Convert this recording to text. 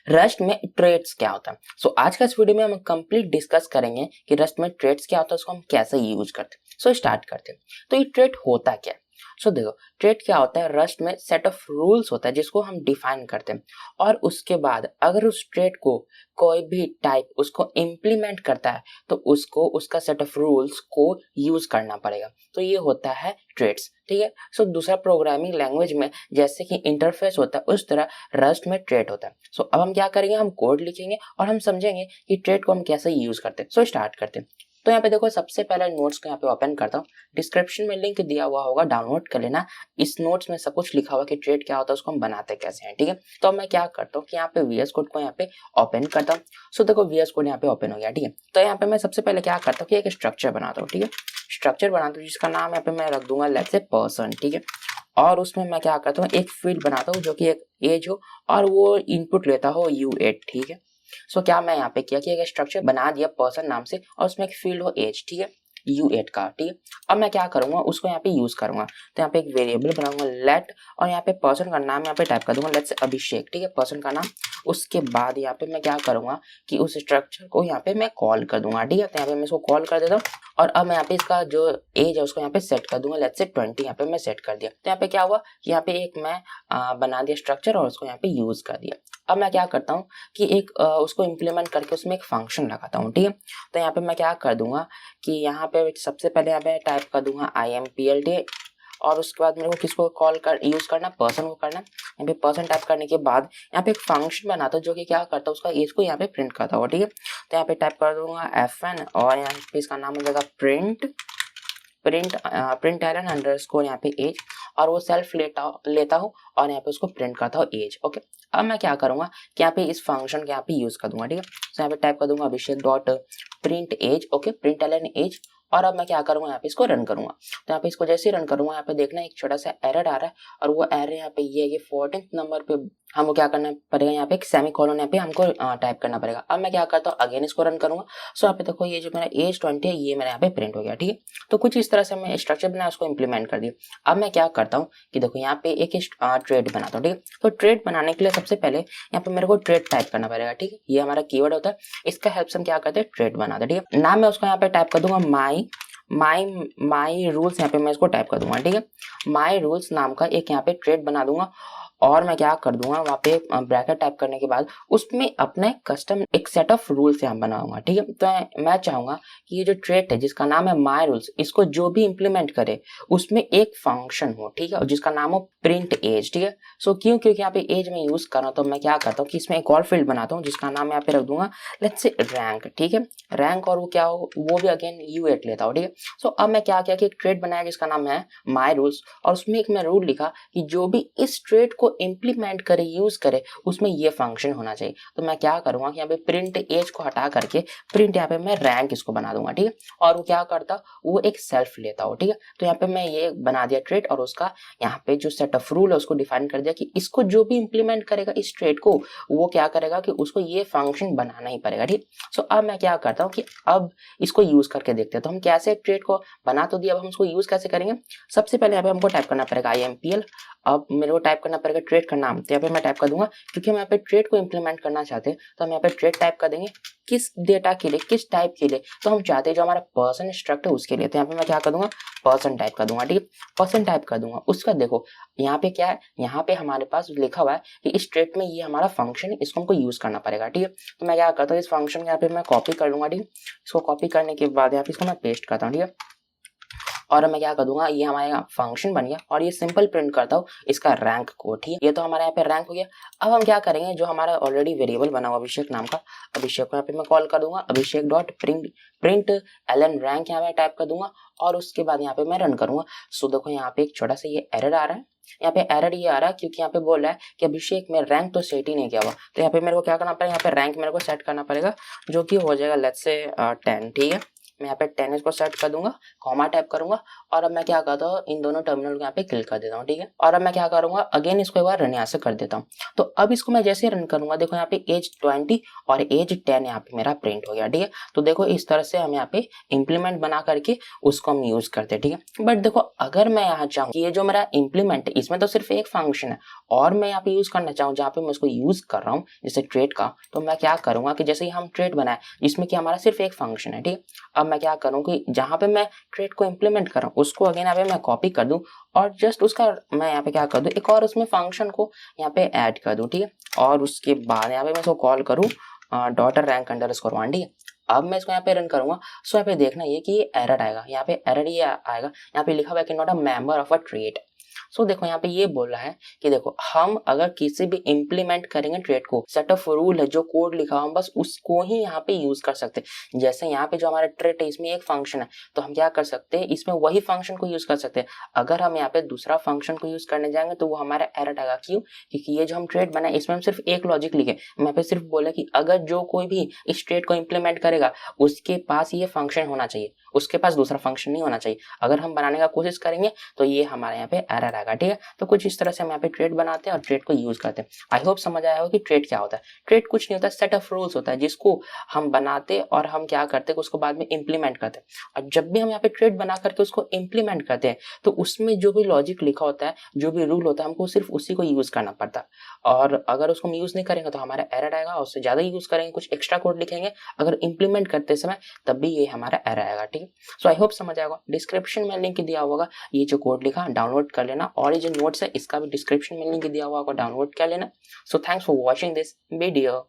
Rust में trades क्या होता है। आज का इस वीडियो में हम कंप्लीट डिस्कस करेंगे कि रस्ट में ट्रेड्स क्या होता है, उसको हम कैसे यूज करते हैं। स्टार्ट करते हैं। तो ये ट्रेड होता क्या है। देखो, ट्रेड क्या होता है, रस्ट में सेट ऑफ रूल्स होता है जिसको हम डिफाइन करते हैं, और उसके बाद अगर उस ट्रेड को कोई भी टाइप उसको इम्प्लीमेंट करता है तो उसको उसका सेट ऑफ रूल्स को यूज करना पड़ेगा। तो ये होता है ट्रेड्स, ठीक है। दूसरा प्रोग्रामिंग लैंग्वेज में जैसे कि इंटरफेस होता है, उस तरह रस्ट में ट्रेड होता है। अब हम क्या करेंगे, हम कोड लिखेंगे और हम समझेंगे कि ट्रेड को हम कैसे यूज करते हैं। स्टार्ट करते हैं। तो यहाँ पे देखो, सबसे पहले नोट्स को यहाँ पे ओपन करता हूँ। डिस्क्रिप्शन में लिंक दिया हुआ होगा, डाउनलोड कर लेना। इस नोट्स में सब कुछ लिखा हुआ कि ट्रेड क्या होता है, उसको हम बनाते कैसे हैं, ठीक है। तो मैं क्या करता हूँ कि यहाँ पे VS कोड को यहाँ पे ओपन करता हूँ। देखो, VS कोड यहाँ पे ओपन हो गया, ठीक है। तो यहाँ पे मैं सबसे पहले क्या करता हूँ कि एक स्ट्रक्चर बनाता हूँ, ठीक है। स्ट्रक्चर बनाता हूँ जिसका नाम यहाँ पे मैं रख दूंगा लेट्स से पर्सन, ठीक है। और उसमें मैं क्या करता हूँ, एक फील्ड बनाता हूँ जो कि एक एज हो और वो इनपुट लेता हो U8, ठीक है। क्या मैं यहाँ पे किया कि एक स्ट्रक्चर बना दिया पर्सन नाम से और उसमें एक फील्ड हो एज, ठीक है, U8 का, ठीक है। अब मैं क्या करूंगा, उसको यहाँ पे यूज करूंगा। तो यहाँ पे एक वेरिएबल बनाऊंगा लेट, और यहाँ पे पर्सन का नाम यहाँ पे टाइप कर दूंगा लेट्स से अभिषेक, ठीक है, पर्सन का नाम। उसके बाद यहाँ पे मैं क्या करूंगा कि उस स्ट्रक्चर को यहाँ पे मैं कॉल कर दूंगा, ठीक है। तो यहाँ पे मैं इसको कॉल कर देता हूँ और अब मैं यहाँ पे इसका जो एज है उसको यहाँ पे सेट कर दूंगा लेट्स से 20। यहाँ पे मैं सेट कर दिया। तो यहाँ पे क्या हुआ कि यहाँ पे एक मैं बना दिया स्ट्रक्चर और उसको यहाँ पे यूज कर दिया। अब मैं क्या करता हूँ कि एक उसको इम्प्लीमेंट करके उसमें एक फंक्शन लगाता हूँ, ठीक है। तो यहाँ पे मैं क्या कर दूंगा कि यहाँ पे सबसे पहले यहाँ पे टाइप कर दूंगा IMPLT, और उसके बाद मेरे को किसको कॉल कर यूज करना, पर्सन को करना। यहाँ पे पर्सन टाइप करने के बाद यहाँ पे एक फंक्शन बनाता हूँ जो कि क्या करता है, उसका एज को यहाँ पे प्रिंट करता हूँ, ठीक है। तो यहाँ पे टाइप कर दूंगा FN और यहाँ पे इसका नाम हो जाएगा प्रिंट एलन अंडरस्कोर यहाँ पे एज, और वो सेल्फ लेता हूँ और यहाँ पे उसको प्रिंट करता हूँ एज, ओके। अब मैं क्या करूंगा कि यहाँ पे इस फंक्शन के यहाँ पे यूज कर दूंगा, ठीक है। तो यहाँ पे टाइप कर दूंगा Abhishek dot print age, okay, print Alan age. और अब मैं क्या करूंगा, यहाँ पे इसको रन करूंगा। तो यहाँ पे इसको जैसे ही रन करूंगा, यहाँ पे देखना एक छोटा सा एरर आ रहा है, और वो एरर यहाँ पे ये है कि 14th नंबर पे हमको क्या करना पड़ेगा, यहाँ पे एक सेमीकोलन यहाँ पे हमको टाइप करना पड़ेगा। अब मैं क्या करता हूँ, अगेन इसको रन करूंगा। यहाँ पे देखो, ये जो मेरा एज 20 है ये मेरा यहाँ पे प्रिंट हो गया, ठीक है। तो कुछ इस तरह से मैं स्ट्रक्चर बनाया, उसको इम्प्लीमेंट कर दिया। अब मैं क्या करता हूँ कि देखो, यहाँ पे एक ट्रेड बनाता हूँ, ठीक है। तो ट्रेड बनाने के लिए सबसे पहले यहाँ पे मेरे को ट्रेड टाइप करना पड़ेगा, ठीक है। ये हमारा कीवर्ड होता है, इसका हेल्प से हम क्या करते हैं, ट्रेड बनाते हैं, ठीक है। नाम मैं उसका यहाँ पे टाइप कर दूंगा माई रूल्स, यहाँ पे मैं इसको टाइप कर दूंगा, ठीक है। माई रूल्स नाम का एक यहाँ पे ट्रेड बना दूंगा, और मैं क्या कर दूंगा, वहाँ पे ब्रैकेट टाइप करने के बाद उसमें अपना कस्टम एक सेट ऑफ रूल्स यहाँ बनाऊंगा, ठीक है। तो मैं चाहूंगा कि ये जो ट्रेड है जिसका नाम है माई रूल्स, इसको जो भी इंप्लीमेंट करे उसमें एक फंक्शन हो, ठीक है, और जिसका नाम हो प्रिंट एज, ठीक है। क्योंकि यहाँ पे एज में यूज कर रहा हूँ, तो मैं क्या करता हूँ कि इसमें एक और फील्ड बनाता हूँ जिसका नाम यहाँ पे रख दूंगा लेट्स से रैंक, ठीक है, रैंक। और वो क्या हो, वो भी अगेन U8 लेता हूँ, ठीक है। अब मैं क्या किया कि एक ट्रेड बनाया जिसका नाम है माई रूल्स, और उसमें एक मैं रूल लिखा कि जो भी इस ट्रेड को इंप्लीमेंट करे, यूज करे, उसमें ये फंक्शन होना चाहिए। तो मैं क्या करूंगा कि यहाँ पे प्रिंट एज को हटा करके प्रिंट यहाँ पे मैं रैंक इसको बना दूंगा, ठीक है। और वो क्या करता, वो एक सेल्फ लेता हो, ठीक है। तो यहाँ पे मैं ये बना दिया ट्रेड, और उसका यहाँ पे जो सेट ऑफ रूल है उसको डिफाइन कर दिया कि इसको जो भी इंप्लीमेंट करेगा इस ट्रेड को, वो क्या करेगा कि उसको ये फंक्शन बनाना ही पड़ेगा, ठीक। अब मैं क्या करता हूँ कि अब इसको यूज करके देखते हैं। तो हम कैसे ट्रेड को बना तो दिया, अब हम उसको यूज कैसे करेंगे। सबसे पहले यहाँ पे हमको टाइप करना पड़ेगा IMPL। अब मेरे को टाइप करना पड़ेगा ट्रेड का नाम, तो यहाँ पे मैं टाइप कर दूंगा, क्योंकि हम यहाँ पे ट्रेड को इंप्लीमेंट करना चाहते हैं तो हम यहाँ पे ट्रेड टाइप कर देंगे। किस डेटा के लिए, किस टाइप के लिए, तो हम चाहते हैं जो हमारा पर्सन स्ट्रक्ट है उसके लिए। तो यहाँ पे मैं क्या कर दूंगा, पर्सन टाइप कर दूंगा, ठीक है, पर्सन टाइप कर दूंगा। उसका देखो यहाँ पे क्या है, यहाँ पे हमारे पास लिखा हुआ है कि इस ट्रेड में ये हमारा फंक्शन है, इसको हमको यूज करना पड़ेगा, ठीक है। तो मैं क्या करता हूँ, इस फंक्शन यहाँ पे मैं कॉपी कर लूंगा, ठीक है। इसको कॉपी करने के बाद यहाँ पे इसको मैं पेस्ट करता हूँ, ठीक है। और मैं क्या कर दूंगा, ये हमारा फंक्शन बन गया, और ये सिंपल प्रिंट करता हूँ इसका रैंक को, ठीक है। ये तो हमारे यहाँ पे रैंक हो गया। अब हम क्या करेंगे, जो हमारा ऑलरेडी वेरिएबल बना हुआ अभिषेक नाम का, अभिषेक को यहाँ पे मैं कॉल कर दूंगा, Abhishek dot print Elon rank यहाँ पे टाइप कर दूंगा, और उसके बाद यहाँ पे मैं रन करूंगा। देखो यहाँ पे एक छोटा सा ये एरर आ रहा है। यहाँ पे एरर ये आ रहा है क्योंकि यहाँ पे बोल रहा है कि अभिषेक में रैंक तो सेट ही नहीं किया हुआ। तो यहाँ पे मेरे को क्या करना पड़ेगा, यहाँ पे रैंक मेरे को सेट करना पड़ेगा, जो कि हो जाएगा लेट्स से 10, ठीक है। मैं यहाँ पे 10 को सेट कर दूंगा, कॉमा टाइप करूंगा और अब मैं क्या करता हूँ इन दोनों टर्मिनल को यहाँ पे क्लिक कर देता हूँ, ठीक है। और अब मैं क्या करूंगा अगेन इसको एक बार रन यहाँ से कर देता हूँ। तो अब इसको मैं जैसे रन करूंगा देखो यहाँ पे एज 20 और एज 10 यहाँ पे मेरा प्रिंट हो गया, ठीक है। तो देखो इस तरह से हम यहाँ पे इम्प्लीमेंट बना करके उसको हम यूज करते हैं, ठीक है। बट देखो अगर मैं यहाँ चाहूँ कि ये जो मेरा इम्प्लीमेंट है इसमें तो सिर्फ एक फंक्शन है और मैं यहाँ पे यूज करना चाहूँ जहाँ पे मैं उसको यूज कर रहा हूँ जैसे ट्रेड का, तो मैं क्या करूंगा कि जैसे हम ट्रेड बनाए जिसमें कि हमारा सिर्फ एक फंक्शन है, ठीक है। अब मैं क्या करूँ कि जहाँ पे मैं ट्रेड को इम्प्लीमेंट कर रहा हूँ उसको अगेन यहाँ पे मैं कॉपी कर दूं और जस्ट उसका मैं यहाँ पे क्या कर दूं एक और उसमें फंक्शन को यहाँ पे ऐड कर दूं, ठीक है। और उसके बाद यहाँ पे मैं इसको कॉल करूँ डॉटर रैंक अंडरस्कोर 1, ठीक है। अब मैं इसको यहाँ पे रन करूंगा। सो यहाँ पे देखना ये कि ये एरर आएगा, यहाँ पे एरर ये आएगा, यहाँ पे लिखा हुआ है कि not a member of a trade. So देखो यहाँ पे ये बोल रहा है कि देखो हम अगर किसी भी इम्प्लीमेंट करेंगे ट्रेड को, सेट ऑफ रूल है जो कोड लिखा हुआ हम बस उसको ही यहाँ पे यूज कर सकते हैं। जैसे यहाँ पे जो हमारा ट्रेड है इसमें एक फंक्शन है तो हम क्या कर सकते हैं इसमें वही फंक्शन को यूज कर सकते हैं। अगर हम यहाँ पे दूसरा फंक्शन को यूज करने जाएंगे तो वो हमारा एरर आएगा। क्यों? क्योंकि ये जो हम ट्रेड बनाए इसमें हम सिर्फ एक लॉजिक लिखे, मैं पे सिर्फ बोला कि अगर जो कोई भी इस ट्रेड को इम्प्लीमेंट करेगा उसके पास ये फंक्शन होना चाहिए, उसके पास दूसरा फंक्शन नहीं होना चाहिए। अगर हम बनाने का कोशिश करेंगे तो ये हमारे यहाँ पे एरर आएगा, ठीक है। तो कुछ इस तरह से हम यहाँ पे ट्रेड बनाते हैं और ट्रेड को यूज करते हैं। आई होप समझ आया हो कि ट्रेड क्या होता है। ट्रेड कुछ नहीं होता, सेट ऑफ रूल्स होता है जिसको हम बनाते और हम क्या करते हैं उसको बाद में इंप्लीमेंट करते हैं। और जब भी हम यहाँ पे ट्रेड बना करके उसको इंप्लीमेंट करते हैं तो उसमें जो भी लॉजिक लिखा होता है, जो भी रूल होता है, हमको सिर्फ उसी को यूज करना पड़ता है। और अगर उसको हम यूज नहीं करेंगे तो हमारा एरर आएगा, और उससे ज्यादा यूज करेंगे कुछ एक्स्ट्रा कोड लिखेंगे अगर इंप्लीमेंट करते समय तब भी ये हमारा एरर आएगा, ठीक है। सो आई होप समझ आएगा। डिस्क्रिप्शन में लिंक दिया होगा, ये जो कोड लिखा डाउनलोड कर लेना और ये जो नोट्स है इसका भी डिस्क्रिप्शन में लिंक दिया हुआ होगा, डाउनलोड कर लेना। So thanks for watching this video.